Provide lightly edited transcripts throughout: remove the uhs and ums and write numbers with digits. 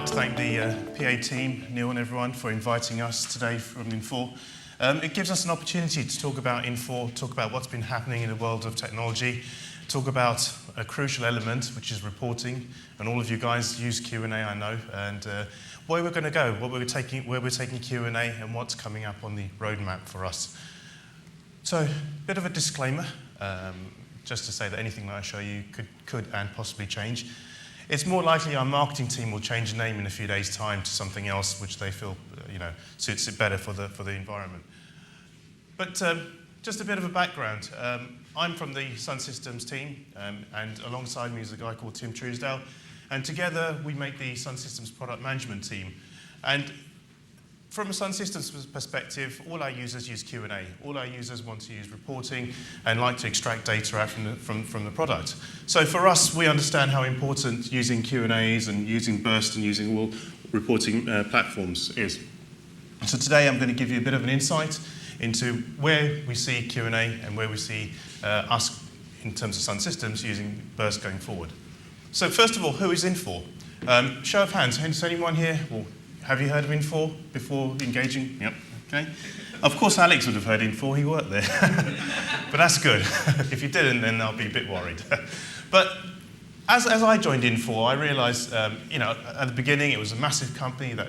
to thank the PA team, Neil and everyone, for inviting us today from Infor. It gives us an opportunity to talk about Infor, talk about what's been happening in the world of technology, talk about a crucial element, which is reporting, and all of you guys use Q&A, I know, and where we're going to go, where we're taking Q&A, and what's coming up on the roadmap for us. So, a bit of a disclaimer, just to say that anything that I show you could and possibly change. It's more likely our marketing team will change the name in a few days' time to something else, which they feel, suits it better for the environment. But just a bit of a background. I'm from the SunSystems team, and alongside me is a guy called Tim Truesdale, and together we make the SunSystems product management team. And from a SunSystems perspective, all our users use Q&A. All our users want to use reporting and like to extract data out from the product. So for us, we understand how important using Q&As and using Birst and using all reporting platforms is. So today I'm going to give you a bit of an insight into where we see Q&A and where we see us in terms of SunSystems using Birst going forward. So first of all, who is Infor? Show of hands, has anyone here? Well, have you heard of Infor before engaging? Yep, okay. Of course Alex would have heard Infor, he worked there. But that's good. If you didn't, then I'll be a bit worried. But as I joined Infor, I realized, at the beginning it was a massive company that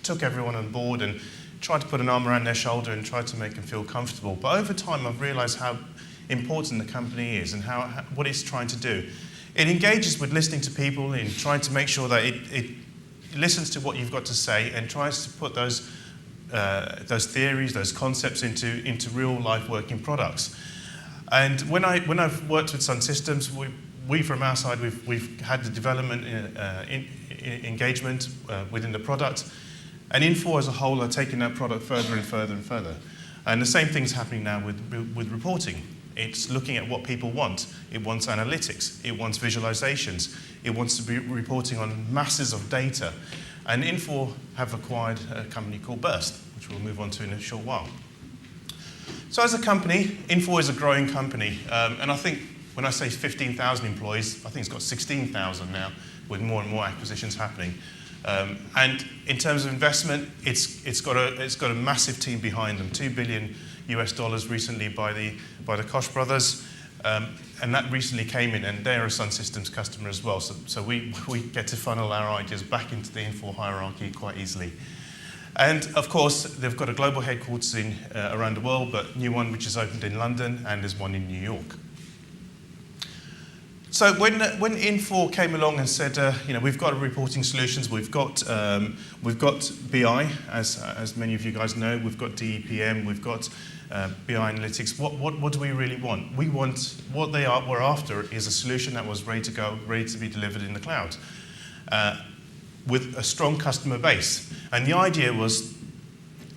took everyone on board and tried to put an arm around their shoulder and tried to make them feel comfortable. But over time I've realized how important the company is and what it's trying to do. It engages with listening to people and trying to make sure that it listens to what you've got to say and tries to put those theories, those concepts into real life working products. And when I've worked with SunSystems, we from our side we've had the development engagement within the product, and Infor as a whole are taking that product further and further and further. And the same thing's happening now with reporting. It's looking at what people want. It wants analytics. It wants visualizations. It wants to be reporting on masses of data. And Infor have acquired a company called Birst, which we'll move on to in a short while. So as a company, Infor is a growing company. And I think when I say 15,000 employees, I think it's got 16,000 now, with more and more acquisitions happening. And in terms of investment, it's got a massive team behind them, $2 billion recently by the Koch brothers, and that recently came in, and they're a SunSystems customer as well. So we get to funnel our ideas back into the Infor hierarchy quite easily. And of course, they've got a global headquarters around the world, but new one which is opened in London, and there's one in New York. So when Infor came along and said, we've got reporting solutions, we've got BI, as many of you guys know, we've got DEPM, we've got BI analytics. What do we really want? We want what we're after is a solution that was ready to go, ready to be delivered in the cloud, with a strong customer base. And the idea was,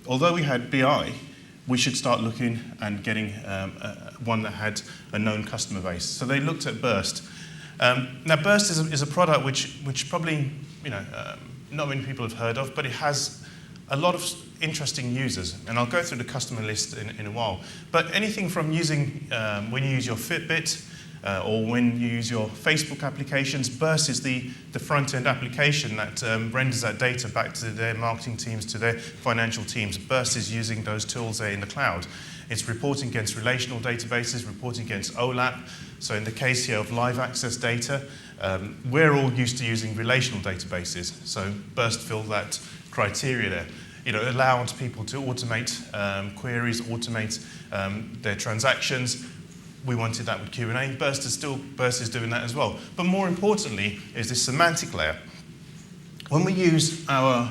although we had BI, we should start looking and getting one that had a known customer base. So they looked at Birst. Now Birst is a product which probably not many people have heard of, but it has a lot of interesting users. And I'll go through the customer list in a while. But anything from using when you use your Fitbit or when you use your Facebook applications, Birst is the front-end application that renders that data back to their marketing teams, to their financial teams. Birst is using those tools there in the cloud. It's reporting against relational databases, reporting against OLAP. So in the case here of live access data, we're all used to using relational databases. So Birst filled that criteria there. It allows people to automate queries, automate their transactions. We wanted that with Q&A. Birst is doing that as well. But more importantly is this semantic layer. When we use our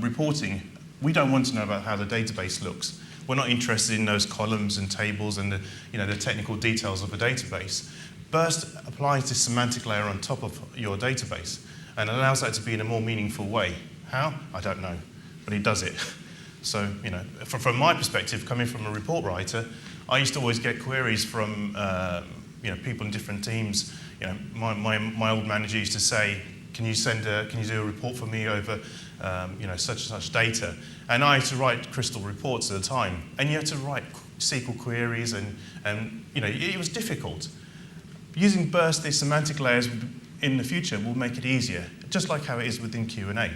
reporting, we don't want to know about how the database looks. We're not interested in those columns and tables and the technical details of a database. Birst applies this semantic layer on top of your database and allows that to be in a more meaningful way. How? I don't know, but it does it. So, from my perspective, coming from a report writer, I used to always get queries from people in different teams. My old manager used to say, "Can you do a report for me over such and such data?" And I had to write crystal reports at the time, and you had to write SQL queries, and it was difficult. Using Birst, these semantic layers in the future will make it easier just like how it is within Q&A.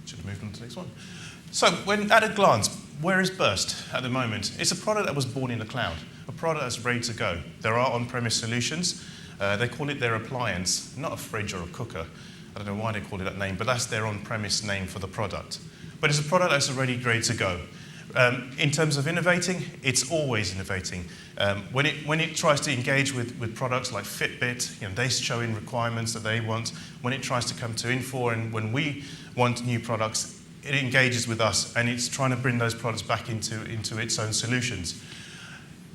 Should have moved on to the next one. So, at a glance, where is Birst at the moment? It's a product that was born in the cloud, a product that's ready to go. There are on-premise solutions. They call it their appliance, not a fridge or a cooker. I don't know why they call it that name, but that's their on-premise name for the product. But it's a product that's already ready to go. In terms of innovating, it's always innovating. When it tries to engage with products like Fitbit, they're showing requirements that they want. When it tries to come to Infor, and when we want new products, it engages with us, and it's trying to bring those products back into its own solutions.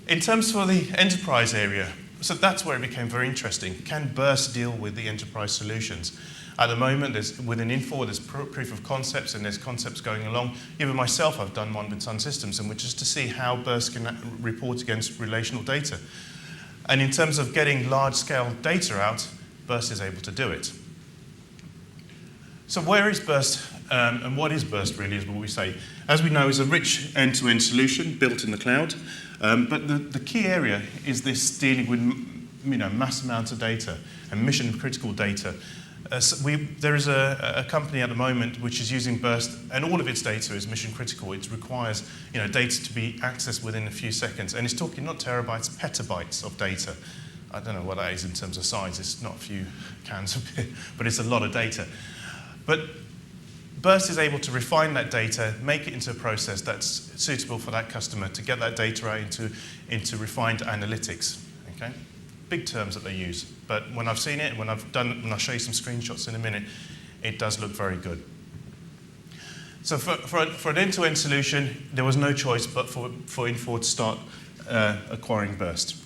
In terms for the enterprise area, so that's where it became very interesting. Can Birst deal with the enterprise solutions? At the moment, within Infor, there's proof of concepts, and there's concepts going along. Even myself, I've done one with SunSystems, and which is to see how Birst can report against relational data. And in terms of getting large-scale data out, Birst is able to do it. So where is Birst, and what is Birst really, is what we say. As we know, it's a rich end-to-end solution built in the cloud, but the key area is this dealing with mass amounts of data and mission-critical data. There is a company at the moment which is using Birst, and all of its data is mission critical. It requires data to be accessed within a few seconds, and it's talking not terabytes, petabytes of data. I don't know what that is in terms of size. It's not a few cans of beer, but it's a lot of data. But Birst is able to refine that data, make it into a process that's suitable for that customer to get that data out into refined analytics. Okay? Big terms that they use, but when I've seen it, when I'll show you some screenshots in a minute, it does look very good. So for an end-to-end solution, there was no choice but for Infor to start acquiring Birst.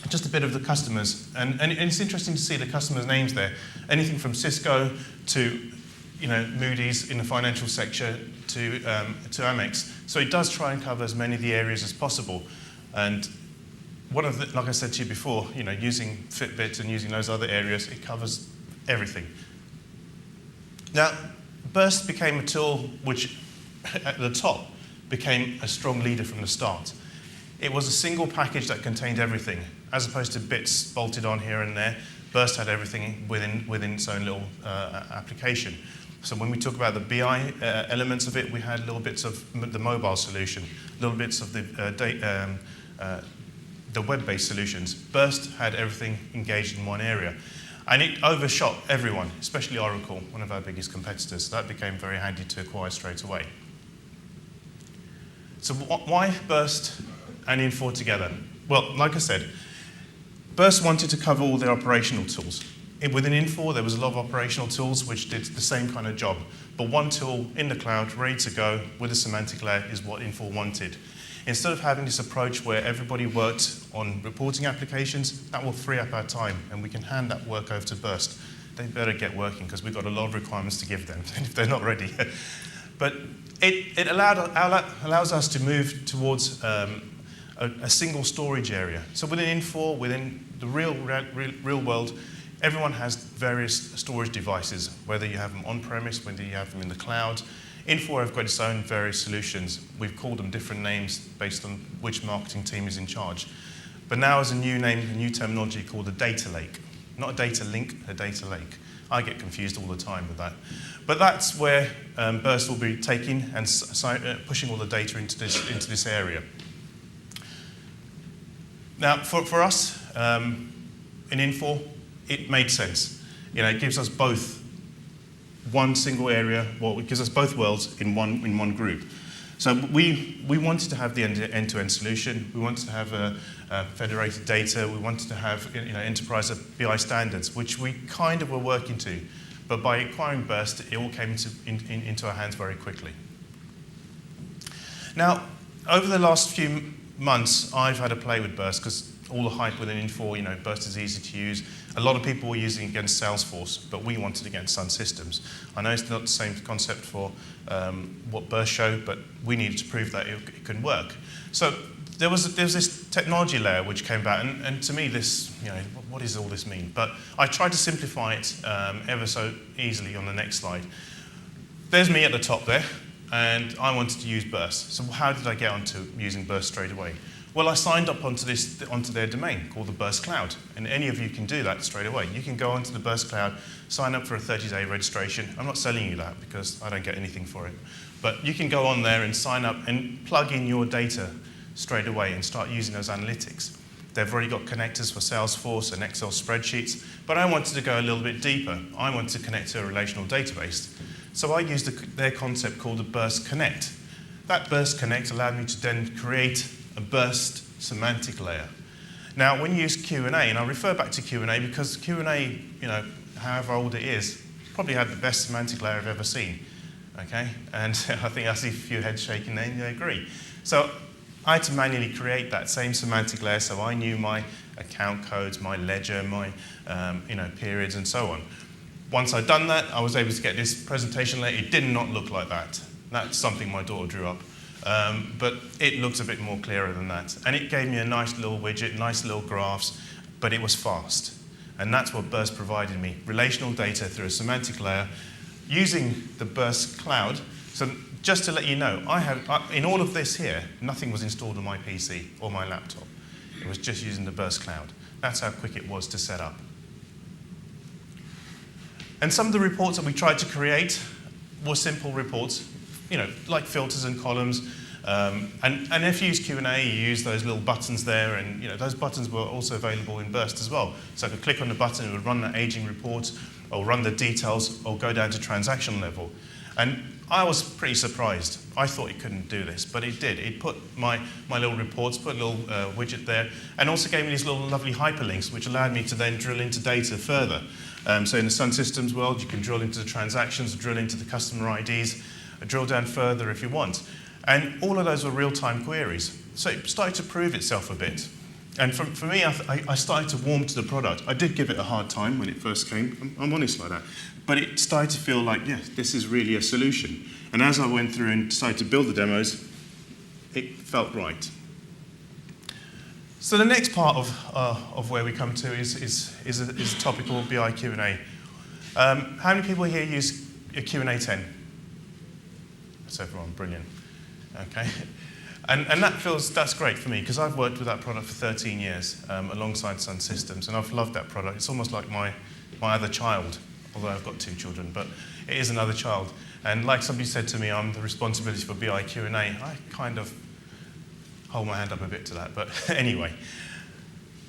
Just a bit of the customers, and it's interesting to see the customers' names there. Anything from Cisco to Moody's in the financial sector to Amex. So it does try and cover as many of the areas as possible. And like I said to you before, using Fitbit and using those other areas, it covers everything. Now, Birst became a tool which, at the top, became a strong leader from the start. It was a single package that contained everything, as opposed to bits bolted on here and there. Birst had everything within its own little application. So when we talk about the BI elements of it, we had little bits of the mobile solution, little bits of the web-based solutions. Birst had everything engaged in one area. And it overshot everyone, especially Oracle, one of our biggest competitors. So that became very handy to acquire straight away. So why Birst and Infor together? Well, like I said, Birst wanted to cover all their operational tools. Within Infor, there was a lot of operational tools which did the same kind of job. But one tool in the cloud, ready to go, with a semantic layer, is what Infor wanted. Instead of having this approach where everybody worked on reporting applications, that will free up our time, and we can hand that work over to Birst. They better get working, because we've got a lot of requirements to give them if they're not ready. But it allows us to move towards a single storage area. So within Infor, within the real world, everyone has various storage devices, whether you have them on-premise, whether you have them in the cloud. Infor have got its own various solutions. We've called them different names based on which marketing team is in charge. But now there's a new name, a new terminology called a data lake. Not a data link, a data lake. I get confused all the time with that. But that's where Birst will be taking and pushing all the data into this area. Now, for us in Infor, it made sense. It gives us both one single area. Well, it gives us both worlds in one group. So we wanted to have the end-to-end solution. We wanted to have federated data. We wanted to have enterprise BI standards, which we kind of were working to. But by acquiring Birst, it all came into our hands very quickly. Now, over the last few months, I've had a play with Birst because all the hype within Infor, Birst is easy to use. A lot of people were using it against Salesforce, but we wanted it against SunSystems. I know it's not the same concept for what Birst showed, but we needed to prove that it could work. So there was this technology layer which came about, and to me this, what does all this mean? But I tried to simplify it ever so easily on the next slide. There's me at the top there, and I wanted to use Birst. So how did I get onto using Birst straight away? Well, I signed up onto their domain called the Birst Cloud, and any of you can do that straight away. You can go onto the Birst Cloud, sign up for a 30-day registration. I'm not selling you that because I don't get anything for it. But you can go on there and sign up and plug in your data straight away and start using those analytics. They've already got connectors for Salesforce and Excel spreadsheets, but I wanted to go a little bit deeper. I wanted to connect to a relational database. So I used their concept called the Birst Connect. That Birst Connect allowed me to then create a Birst semantic layer. Now, when you use Q&A, and I refer back to Q&A because Q&A, however old it is, probably had the best semantic layer I've ever seen. Okay, and I think I see a few heads shaking there, and they agree. So I had to manually create that same semantic layer, so I knew my account codes, my ledger, my periods, and so on. Once I'd done that, I was able to get this presentation layer. It did not look like that. That's something my daughter drew up. But it looks a bit more clearer than that. And it gave me a nice little widget, nice little graphs, but it was fast. And that's what Birst provided me, relational data through a semantic layer using the Birst Cloud. So just to let you know, in all of this here, nothing was installed on my PC or my laptop. It was just using the Birst Cloud. That's how quick it was to set up. And some of the reports that we tried to create were simple reports, like filters and columns. And if you use Q&A, you use those little buttons there, and those buttons were also available in Birst as well. So I could click on the button, it would run the aging report, or run the details, or go down to transaction level. And I was pretty surprised. I thought it couldn't do this, but it did. It put my little reports, put a little widget there, and also gave me these little lovely hyperlinks, which allowed me to then drill into data further. So in the SunSystems world, you can drill into the transactions, drill into the customer IDs, drill down further if you want. And all of those were real-time queries. So it started to prove itself a bit. And for me, I started to warm to the product. I did give it a hard time when it first came. I'm honest like that. But it started to feel like, yeah, this is really a solution. And as I went through and decided to build the demos, it felt right. So the next part of where we come to is a topic called BI Q&A. How many people here use a Q&A 10? That's everyone, brilliant. Okay. And that's great for me, because I've worked with that product for 13 years alongside SunSystems, and I've loved that product. It's almost like my other child, although I've got 2 children, but it is another child. And like somebody said to me, I'm the responsibility for BI Q&A. I kind of hold my hand up a bit to that, but anyway.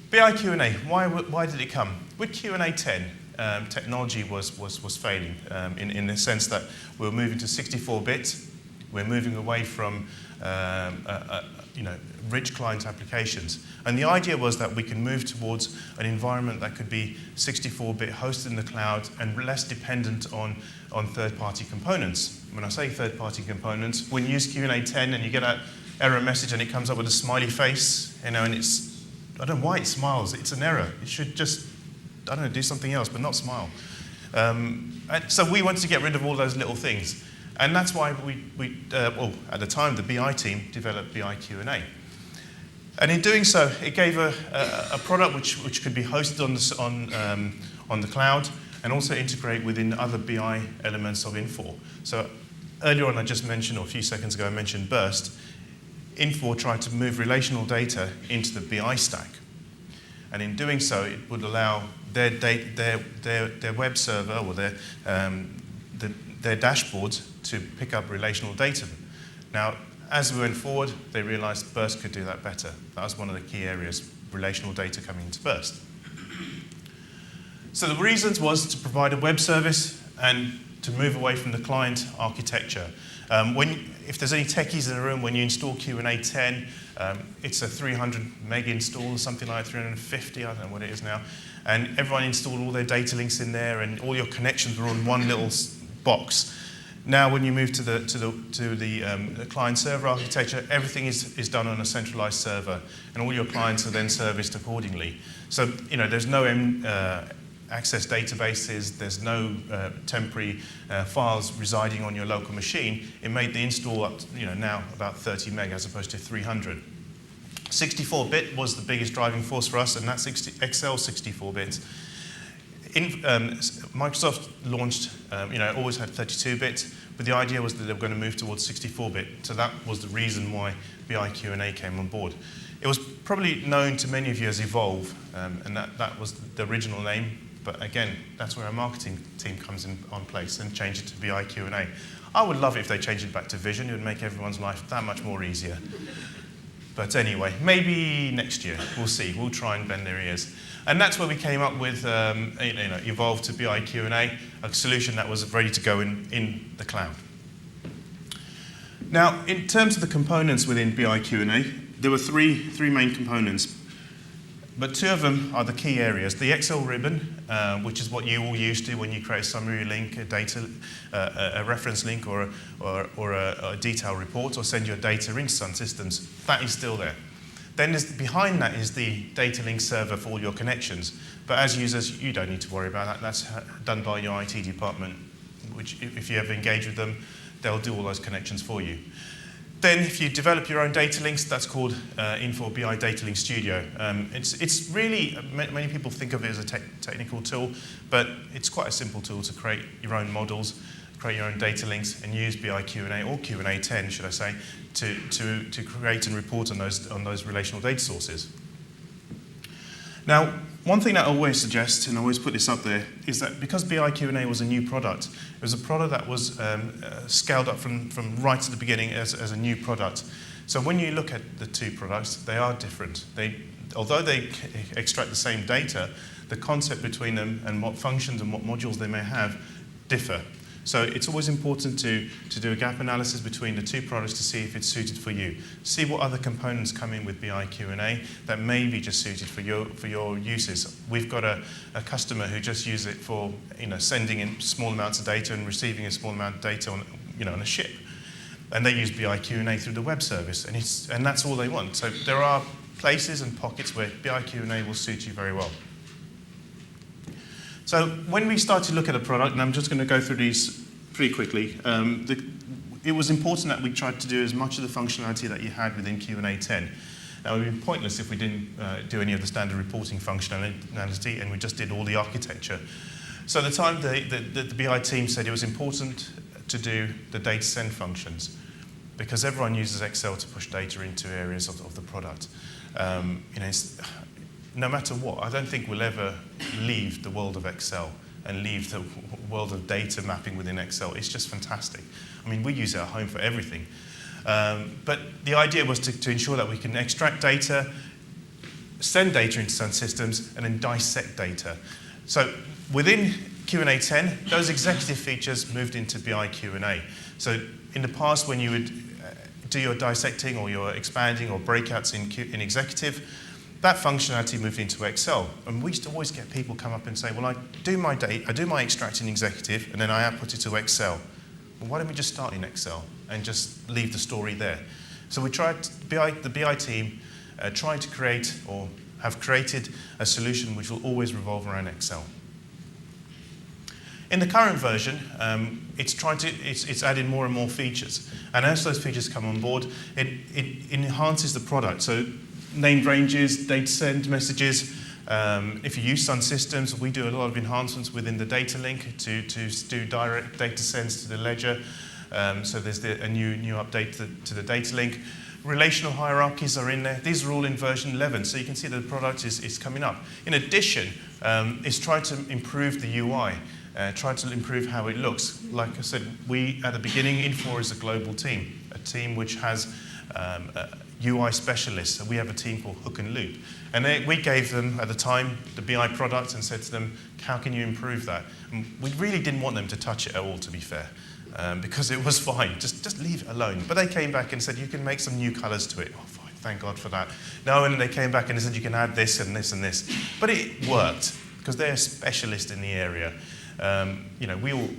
BI Q&A, why did it come? With Q&A 10, technology was failing in the sense that we were moving to 64-bit. We're moving away from rich client applications. And the idea was that we can move towards an environment that could be 64-bit hosted in the cloud and less dependent on third-party components. When I say third-party components, when you use Q&A 10 and you get that error message and it comes up with a smiley face, and it's, I don't know why it smiles, it's an error. It should just, I don't know, do something else, but not smile. And so we wanted to get rid of all those little things. And that's why at the time, the BI team developed BI Q&A. And in doing so, it gave a product which could be hosted on the cloud and also integrate within other BI elements of Infor. So earlier on, I just mentioned, or a few seconds ago, I mentioned Birst. Infor tried to move relational data into the BI stack. And in doing so, it would allow their web server or their dashboards to pick up relational data. Now, as we went forward, they realized Birst could do that better. That was one of the key areas, relational data coming into Birst. So the reasons was to provide a web service and to move away from the client architecture. If there's any techies in the room, when you install Q&A 10, it's a 300 meg install or something like 350, I don't know what it is now. And everyone installed all their data links in there, and all your connections were on one little box. Now, when you move to the client-server architecture, everything is done on a centralized server, and all your clients are then serviced accordingly. So, there's no access databases, there's no temporary files residing on your local machine. It made the install up, now about 30 meg as opposed to 300. 64-bit was the biggest driving force for us, and that's Excel 64-bit. Microsoft launched, always had 32-bit, but the idea was that they were going to move towards 64-bit. So that was the reason why BI Q&A came on board. It was probably known to many of you as Evolve, and that was the original name. But again, that's where our marketing team comes in on place and change it to BI Q&A. I would love it if they changed it back to Vision. It would make everyone's life that much more easier. But anyway, maybe next year. We'll see. We'll try and bend their ears. And that's where we came up with Evolve to BI Q&A, a solution that was ready to go in the cloud. Now, in terms of the components within BI Q&A, there were three main components. But two of them are the key areas. The Excel ribbon, which is what you all used to when you create a summary link, a reference link, or a detailed report, or send your data into SunSystems. That is still there. Then behind that is the data link server for all your connections. But as users, you don't need to worry about that. That's done by your IT department, which if you ever engage with them, they'll do all those connections for you. Then if you develop your own data links, that's called Infor BI Data Link Studio. It's really, many people think of it as a technical tool, but it's quite a simple tool to create your own models, create your own data links, and use BI Q&A, or Q&A 10, should I say, to create and report on those relational data sources. Now, one thing that I always suggest, and I always put this up there, is that because BI Q&A was a new product, it was a product that was scaled up from right at the beginning as a new product. So when you look at the two products, they are different. Although they extract the same data, the concept between them and what functions and what modules they may have differ. So it's always important to do a gap analysis between the two products to see if it's suited for you. See what other components come in with BI Q&A that may be just suited for your uses. We've got a customer who just uses it for sending in small amounts of data and receiving a small amount of data on a ship. And they use BI Q&A through the web service, and that's all they want. So there are places and pockets where BI Q&A will suit you very well. So when we start to look at a product, and I'm just going to go through these pretty quickly, it was important that we tried to do as much of the functionality that you had within Q&A 10. Now, it would be pointless if we didn't do any of the standard reporting functionality and we just did all the architecture. So at the time, the BI team said it was important to do the data send functions because everyone uses Excel to push data into areas of the product. No matter what, I don't think we'll ever leave the world of Excel and leave the world of data mapping within Excel. It's just fantastic. I mean, we use it at home for everything. But the idea was to ensure that we can extract data, send data into SunSystems, and then dissect data. So within Q&A 10, those executive features moved into BI Q&A. So in the past, when you would do your dissecting or your expanding or breakouts in executive, that functionality moved into Excel. And we used to always get people come up and say, well, I do my extract in executive, and then I output it to Excel. Well, why don't we just start in Excel and just leave the story there? So we tried, the BI team tried to create or have created a solution which will always revolve around Excel. In the current version, it's added more and more features. And as those features come on board, it enhances the product. So named ranges, data send messages. If you use SunSystems, we do a lot of enhancements within the data link to do direct data sends to the ledger. So there's a new update to the data link. Relational hierarchies are in there. These are all in version 11, so you can see that the product is coming up. In addition, it's tried to improve the UI, tried to improve how it looks. Like I said, we, at the beginning, Infor is a global team, a team which has UI specialists. So we have a team called Hook and Loop. And we gave them, at the time, the BI product and said to them, how can you improve that? And we really didn't want them to touch it at all, to be fair, because it was fine. Just leave it alone. But they came back and said, you can make some new colors to it. Oh, fine, thank God for that. No, and they came back and they said, you can add this and this and this. But it worked, because they're a specialist in the area. We all,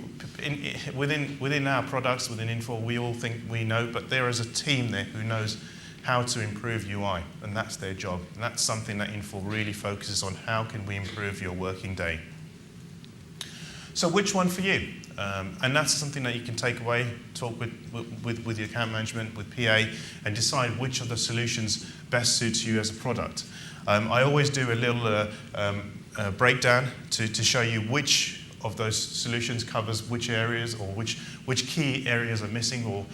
within our products, within Infor, we all think we know, but there is a team there who knows how to improve UI, and that's their job. And that's something that Infor really focuses on. How can we improve your working day? So which one for you? And that's something that you can take away, talk with your account management, with PA, and decide which of the solutions best suits you as a product. I always do a little breakdown to show you which of those solutions covers which areas, or which key areas are missing or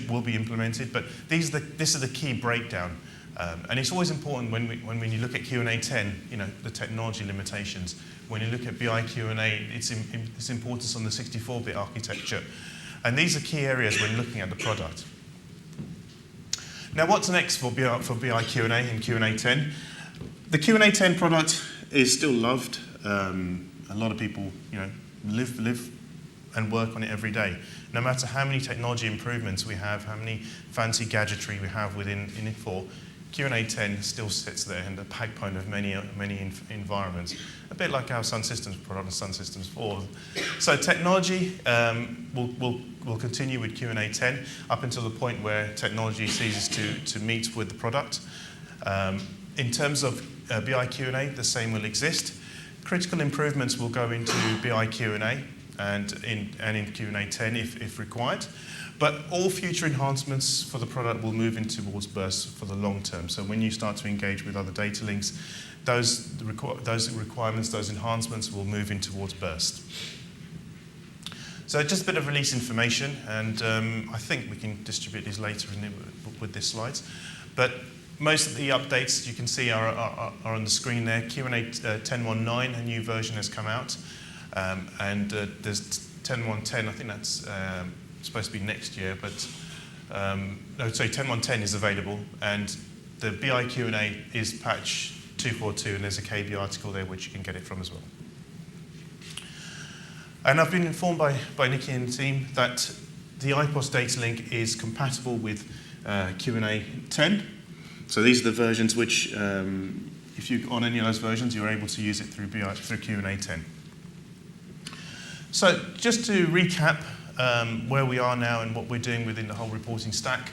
will be implemented. But this is the key breakdown. And it's always important when you look at Q&A 10, the technology limitations. When you look at BI Q&A, its importance on the 64-bit architecture. And these are key areas when looking at the product. Now, what's next for BI Q&A and Q&A 10? The Q&A 10 product is still loved. A lot of people, live and work on it every day. No matter how many technology improvements we have, how many fancy gadgetry we have within Infor, Q&A 10 still sits there in the backbone of many environments, a bit like our SunSystems product and SunSystems 4. So technology will continue with Q&A 10 up until the point where technology ceases to meet with the product. In terms of BI Q&A, the same will exist. Critical improvements will go into BI Q&A and in Q&A 10 if required. But all future enhancements for the product will move in towards Burst for the long term. So when you start to engage with other data links, those requirements, those enhancements will move in towards Burst. So just a bit of release information, and I think we can distribute these later with these slides. But most of the updates you can see are on the screen there. Q&A 10.1.9, a new version has come out. And there's 10.1.10, I think that's supposed to be next year, but 10.1.10 is available, and the BI Q&A is patch 2.4.2, and there's a KB article there which you can get it from as well. And I've been informed by Nikki and the team that the IPOS data link is compatible with Q&A 10. So these are the versions which, if you're on any of those versions, you're able to use it through Q&A 10. So just to recap where we are now and what we're doing within the whole reporting stack,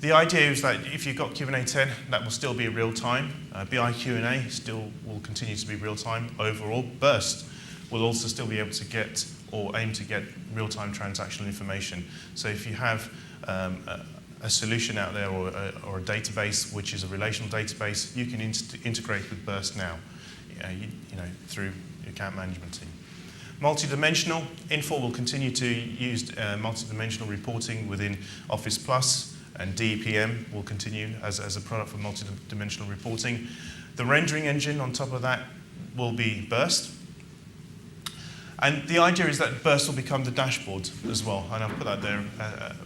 the idea is that if you've got Q&A 10, that will still be real time. BI Q&A still will continue to be real time overall. Burst will also still be able to get or aim to get real time transactional information. So if you have a solution out there or a database which is a relational database, you can integrate with Burst now, through your account management team. Multidimensional, Infor will continue to use multidimensional reporting within Office Plus, and DEPM will continue as a product for multidimensional reporting. The rendering engine on top of that will be Burst. And the idea is that Burst will become the dashboard as well, and I'll put that there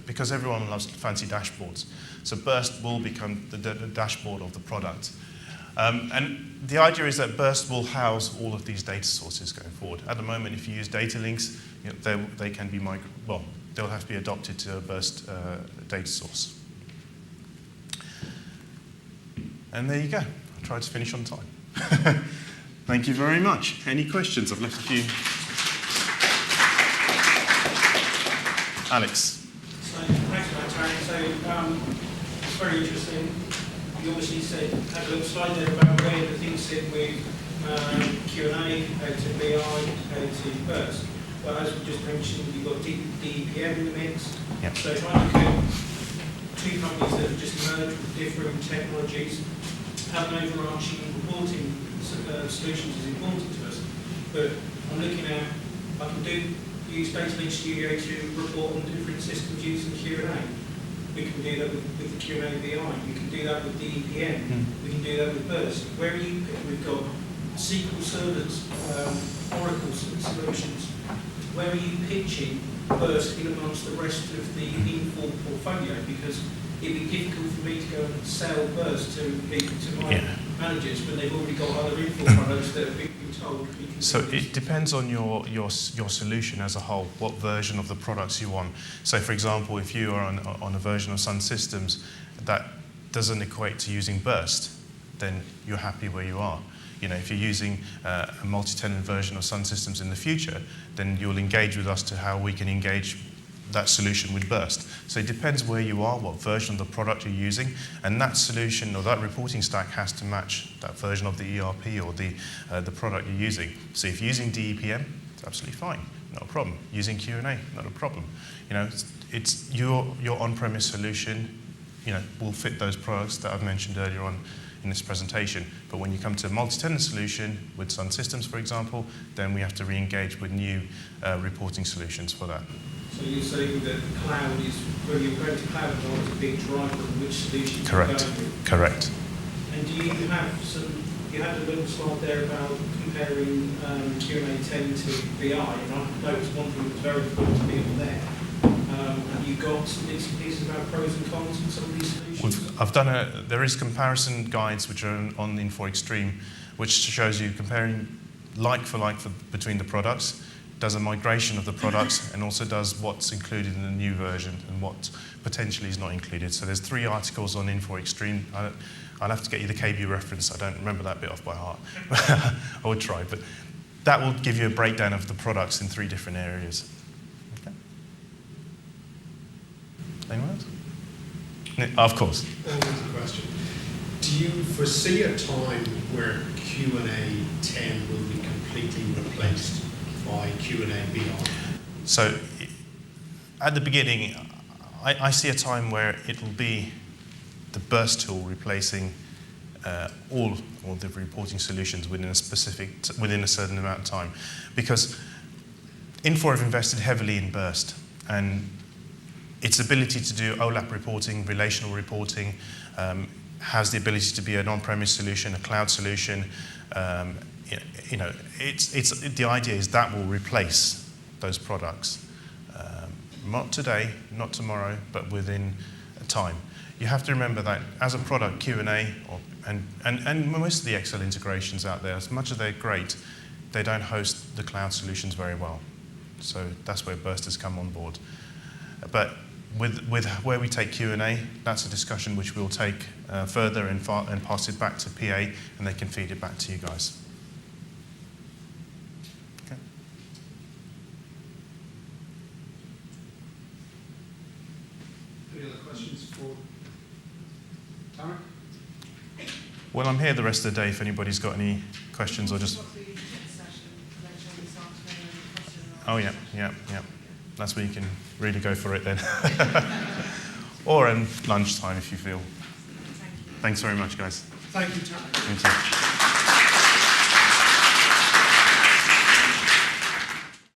because everyone loves fancy dashboards. So Burst will become the dashboard of the product. And the idea is that Burst will house all of these data sources going forward. At the moment, if you use data links, they can be they'll have to be adopted to a Burst data source. And there you go. I tried to finish on time. Thank you very much. Any questions? I've left a few. Alex. So, thanks for that, Tony. So, it's very interesting. You obviously had a little slide there about where the things sit with Q&A, how to BI, how to Burst. But as we just mentioned, you've got DEPM in the mix. Yep. So if I look at two companies that have just merged with different technologies, having overarching reporting solutions is important to us. But I'm looking at, I can use Data Link Studio to report on different systems using Q&A. We can do that with the Q&A BI. We can do that with DEPM. We can do that with Burst. Where are you? We've got SQL servers, Oracle solutions. Where are you pitching Burst in amongst the rest of the Infor portfolio? Because it'd be difficult for me to go and sell Burst to my managers when they've already got other Infor products that have been told. So it depends on your solution as a whole, what version of the products you want. So for example, if you are on a version of SunSystems that doesn't equate to using Burst, then you're happy where you are. If you're using a multi-tenant version of SunSystems in the future, then you'll engage with us to how we can engage that solution with Burst. So it depends where you are, what version of the product you're using, and that solution or that reporting stack has to match that version of the ERP or the product you're using. So if you're using DEPM, it's absolutely fine, not a problem. Using Q&A, not a problem. It's your on-premise solution, will fit those products that I've mentioned earlier on in this presentation. But when you come to a multi-tenant solution with SunSystems, for example, then we have to re-engage with new reporting solutions for that. So you're saying that cloud is, when you're going to cloud, is a big driver of which solution you're Correct. going with. Correct. And do you have some, you had a little slide there about comparing Q&A 10 to BI, and I noticed one thing that was very important to me on there. Have you got some bits and pieces about pros and cons of some of these solutions? There is comparison guides which are on Infor Extreme, which shows you comparing like for like between the products, does a migration of the products, and also does what's included in the new version and what potentially is not included. So there's 3 articles on Infor Extreme. I'll have to get you the KB reference. I don't remember that bit off by heart. I would try, but that will give you a breakdown of the products in 3 different areas. Okay. Anyone else? Of course. Always a question. Do you foresee a time where Q&A 10 will be completely replaced by Q&A BI? So at the beginning, I see a time where it will be the Birst tool replacing all the reporting solutions within a certain amount of time, because Infor have invested heavily in Birst, and its ability to do OLAP reporting, relational reporting, has the ability to be an on-premise solution, a cloud solution. The idea is that will replace those products. Not today, not tomorrow, but within time. You have to remember that as a product, Q&A, and most of the Excel integrations out there, as much as they're great, they don't host the cloud solutions very well. So that's where Birst has come on board. But with where we take Q&A, that's a discussion which we'll take further and pass it back to PA, and they can feed it back to you guys. Okay. Any other questions for Tarek? Well, I'm here the rest of the day if anybody's got any questions or just... Oh, yeah. That's where you can really go for it then. Or in lunchtime if you feel. Thanks very much, guys. Thank you, Tarek. Thank you.